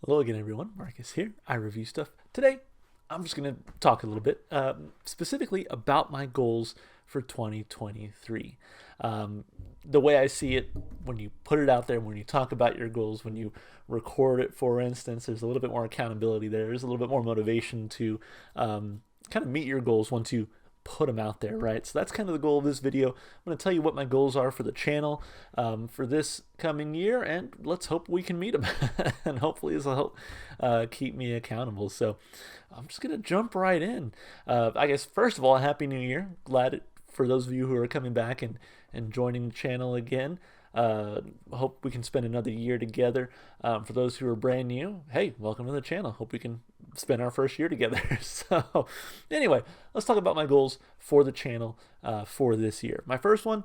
Hello again, everyone. Marcus here. I review stuff. Today, I'm just going to talk a little bit specifically about my goals for 2023. The way I see it, when you put it out there, when you talk about your goals, when you record it, for instance, there's a little bit more accountability there. There's a little bit more motivation to kind of meet your goals once you put them out there, right? So that's kind of the goal of this video. I'm going to tell you what my goals are for the channel for this coming year, and let's hope we can meet them. And hopefully this will help keep me accountable. So I'm just going to jump right in. I guess, first of all, Happy New Year. For those of you who are coming back and joining the channel again. Hope we can spend another year together. For those who are brand new, hey, welcome to the channel. Hope we can spend our first year together. So anyway, let's talk about my goals for the channel for this year. My first one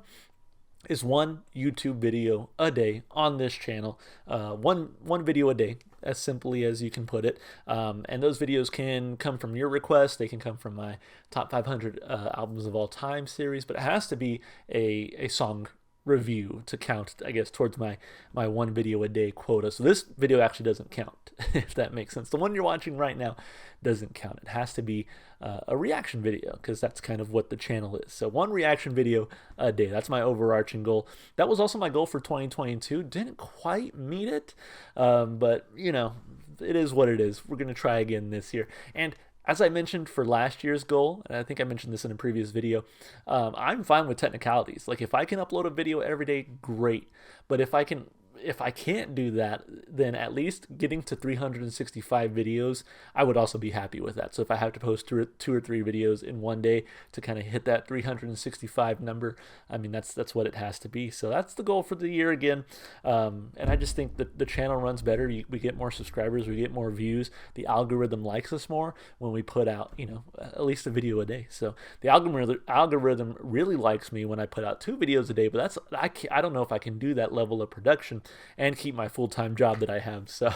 is one YouTube video a day on this channel. One video a day, as simply as you can put it. And those videos can come from your request. They can come from my top 500 albums of all time series, but it has to be a song review to count, I guess, towards my one video a day quota. So this video actually doesn't count, if that makes sense. The one you're watching right now doesn't count. It has to be a reaction video, because that's kind of what the channel is. So one reaction video a day. That's my overarching goal. That was also my goal for 2022. Didn't quite meet it, but you know, it is what it is. We're gonna try again this year. And as I mentioned for last year's goal, and I think I mentioned this in a previous video, I'm fine with technicalities. Like, if I can upload a video every day, great. But if I can't do that, then at least getting to 365 videos, I would also be happy with that. So if I have to post two or three videos in one day to kind of hit that 365 number, I mean, that's what it has to be. So that's the goal for the year again. And I just think that the channel runs better. We get more subscribers, we get more views. The algorithm likes us more when we put out, you know, at least a video a day. So the algorithm really likes me when I put out 2 videos a day, but I don't know if I can do that level of production and keep my full-time job that I have. So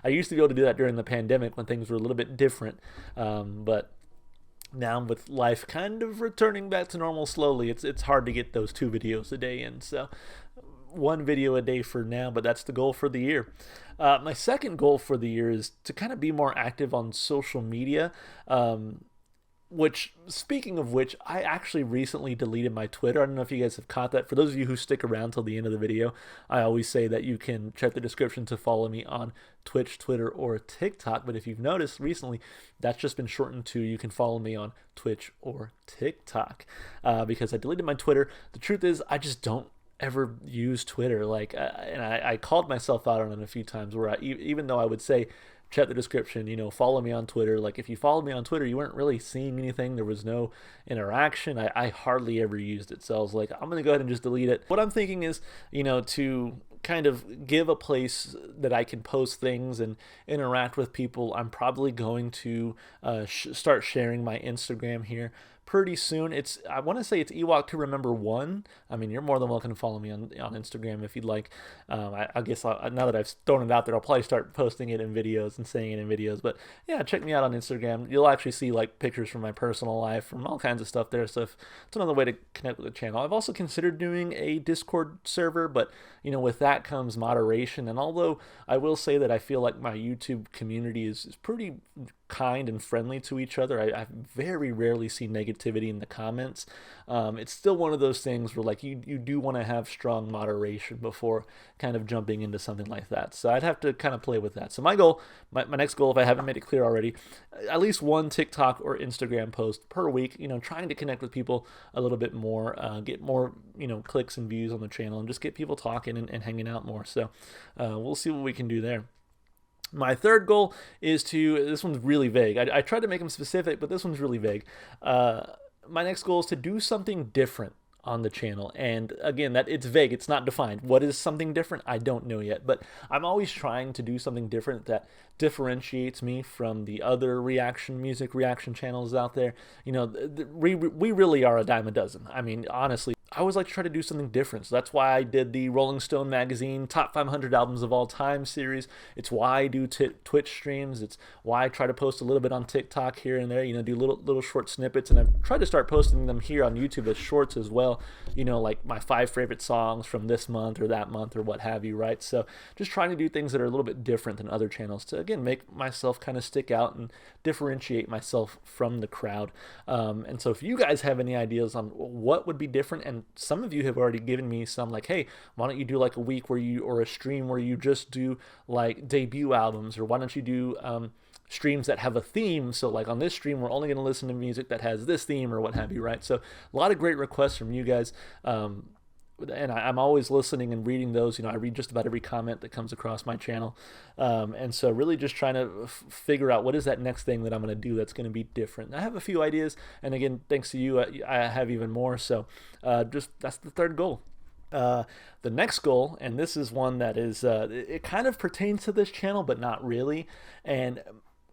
I used to be able to do that during the pandemic when things were a little bit different, but now with life kind of returning back to normal slowly, it's hard to get those 2 videos a day in. So 1 video a day for now, but that's the goal for the year. My second goal for the year is to kind of be more active on social media. Which, speaking of which, I actually recently deleted my Twitter. I don't know if you guys have caught that. For those of you who stick around till the end of the video, I always say that you can check the description to follow me on Twitch, Twitter, or TikTok. But if you've noticed recently, that's just been shortened to you can follow me on Twitch or TikTok, because I deleted my Twitter. The truth is, I just don't ever use Twitter. And I called myself out on it a few times where even though I would say, check the description, you know, follow me on Twitter. Like, if you followed me on Twitter, you weren't really seeing anything. There was no interaction. I hardly ever used it. So I was like, I'm going to go ahead and just delete it. What I'm thinking is, you know, to kind of give a place that I can post things and interact with people, I'm probably going to start sharing my Instagram here pretty soon. I want to say it's Ewok to Remember 1. I mean, you're more than welcome to follow me on Instagram if you'd like. I guess now that I've thrown it out there, I'll probably start posting it in videos and saying it in videos. But yeah, check me out on Instagram. You'll actually see like pictures from my personal life, from all kinds of stuff there. So it's another way to connect with the channel. I've also considered doing a Discord server, but you know, with that comes moderation. And although I will say that I feel like my YouTube community is pretty kind and friendly to each other, I very rarely see negativity in the comments. It's still one of those things where, like, you do want to have strong moderation before kind of jumping into something like that. So I'd have to kind of play with that. So my goal, my next goal, if I haven't made it clear already, at least 1 TikTok or Instagram post per week, you know, trying to connect with people a little bit more, get more, you know, clicks and views on the channel, and just get people talking and hanging out more. So we'll see what we can do there. My third goal is this one's really vague. I tried to make them specific, but this one's really vague. My next goal is to do something different on the channel. And again, that it's vague, it's not defined. What is something different? I don't know yet, but I'm always trying to do something different that differentiates me from the other music reaction channels out there. You know, we really are a dime a dozen. I mean, honestly, I always like to try to do something different. So that's why I did the Rolling Stone magazine Top 500 Albums of All Time series. It's why I do Twitch streams. It's why I try to post a little bit on TikTok here and there, do little short snippets. And I've tried to start posting them here on YouTube as shorts as well, like my 5 favorite songs from this month or that month or what have you, right? So just trying to do things that are a little bit different than other channels to, again, make myself kind of stick out and differentiate myself from the crowd. And so if you guys have any ideas on what would be different, and some of you have already given me some, like, hey, why don't you do like a week or a stream where you just do like debut albums, or why don't you do streams that have a theme? So like on this stream, we're only going to listen to music that has this theme or what have you, right? So a lot of great requests from you guys. And I'm always listening and reading those. I read just about every comment that comes across my channel. And so really just trying to figure out what is that next thing that I'm going to do that's going to be different. I have a few ideas. And again, thanks to you, I have even more. So just that's the third goal. The next goal, and this is one that is, it kind of pertains to this channel, but not really. And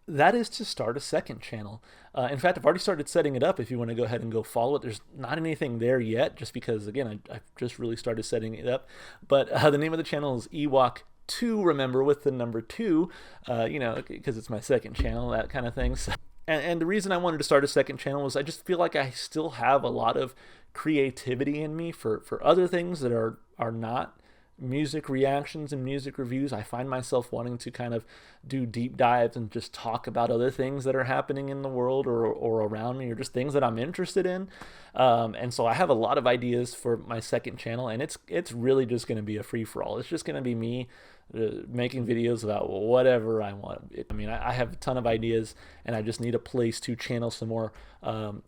that is to start a second channel. In fact, I've already started setting it up. If you want to go ahead and go follow it, there's not anything there yet, just because, again, I've just really started setting it up. But the name of the channel is Ewok2, remember, with the number 2, because it's my second channel, that kind of thing. So, and the reason I wanted to start a second channel was I just feel like I still have a lot of creativity in me for other things that are not music reactions and music reviews. I find myself wanting to kind of do deep dives and just talk about other things that are happening in the world or around me, or just things that I'm interested in. And so I have a lot of ideas for my second channel, and it's really just going to be a free-for-all. It's just going to be me making videos about whatever I want. I have a ton of ideas, and I just need a place to channel some more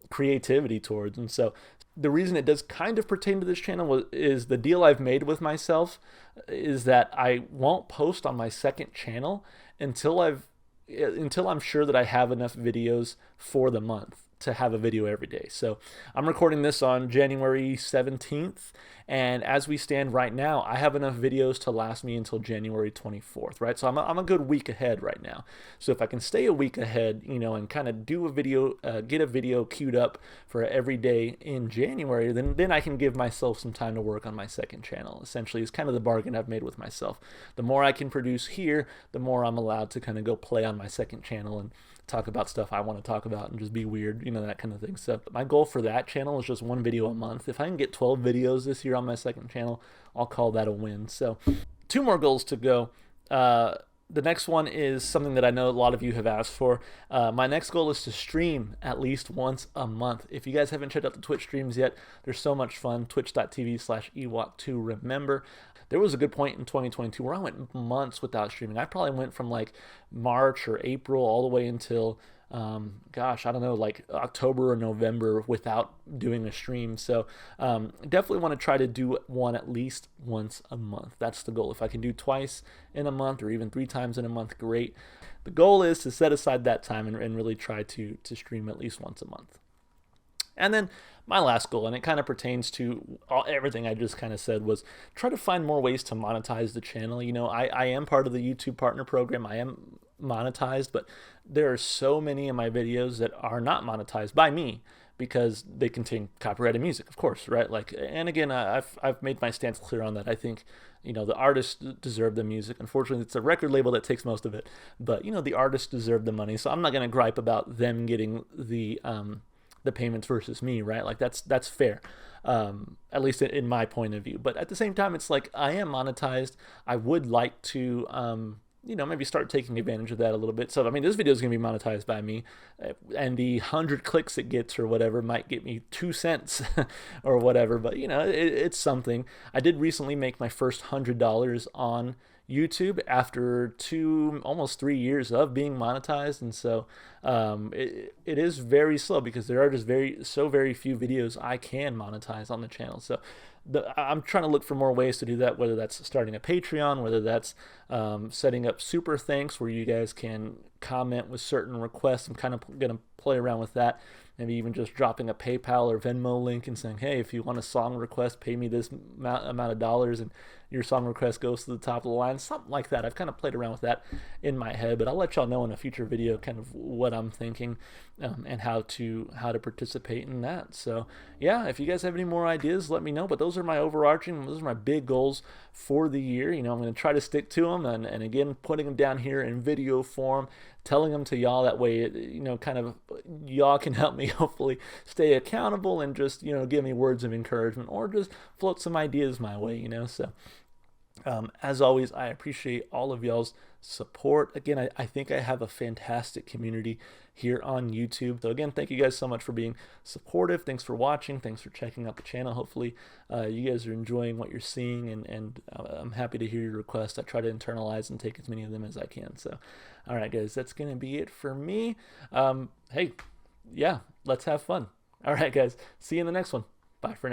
creativity towards. And so the reason it does kind of pertain to this channel is the deal I've made with myself is that I won't post on my second channel until I'm sure that I have enough videos for the month to have a video every day. So I'm recording this on January 17th, and as we stand right now, I have enough videos to last me until January 24th, right? So I'm a good week ahead right now. So if I can stay a week ahead, and kind of do a video, get a video queued up for every day in January, then I can give myself some time to work on my second channel. Essentially, is kind of the bargain I've made with myself. The more I can produce here, the more I'm allowed to kind of go play on my second channel and talk about stuff I want to talk about and just be weird, that kind of thing. So my goal for that channel is just 1 video a month. If I can get 12 videos this year on my second channel, I'll call that a win. So 2 more goals to go. The next one is something that I know a lot of you have asked for. My next goal is to stream at least once a month. If you guys haven't checked out the Twitch streams yet, they're so much fun. Twitch.tv/Ewok2. Remember, there was a good point in 2022 where I went months without streaming. I probably went from like March or April all the way until like October or November without doing a stream. So definitely want to try to do one at least once a month. That's the goal. If I can do twice in a month or even 3 times in a month, great. The goal is to set aside that time and really try to stream at least once a month. And then my last goal, and it kind of pertains to everything I just kind of said, was try to find more ways to monetize the channel. I am part of the YouTube Partner Program. I am monetized, but there are so many of my videos that are not monetized by me because they contain copyrighted music, of course, right? And again, I've made my stance clear on that. I think, the artists deserve the music. Unfortunately, it's a record label that takes most of it, but the artists deserve the money. So I'm not going to gripe about them getting the payments versus me, right? That's fair, at least in my point of view. But at the same time, it's like I am monetized. I would like to maybe start taking advantage of that a little bit. So this video is going to be monetized by me, and the 100 clicks it gets or whatever might get me 2 cents or whatever, but it's something. I did recently make my first $100 on YouTube after almost 3 years of being monetized. And so it is very slow because there are just very few videos I can monetize on the channel. So I'm trying to look for more ways to do that, whether that's starting a Patreon, whether that's setting up super thanks where you guys can comment with certain requests. I'm kind of going to play around with that. Maybe even just dropping a PayPal or Venmo link and saying, hey, if you want a song request, pay me this amount of dollars and your song request goes to the top of the line, something like that. I've kind of played around with that in my head, but I'll let y'all know in a future video kind of what I'm thinking and how to participate in that. So yeah, if you guys have any more ideas, let me know. But those are my big goals for the year. I'm going to try to stick to them, and again, putting them down here in video form, telling them to y'all. That way, kind of y'all can help me hopefully stay accountable and just, give me words of encouragement or just float some ideas my way, So as always, I appreciate all of y'all's support. Again, I think I have a fantastic community here on YouTube. So again, thank you guys so much for being supportive. Thanks for watching. Thanks for checking out the channel. Hopefully you guys are enjoying what you're seeing, and I'm happy to hear your requests. I try to internalize and take as many of them as I can. So, all right, guys, that's going to be it for me. Hey, yeah, let's have fun. All right, guys, see you in the next one. Bye for now.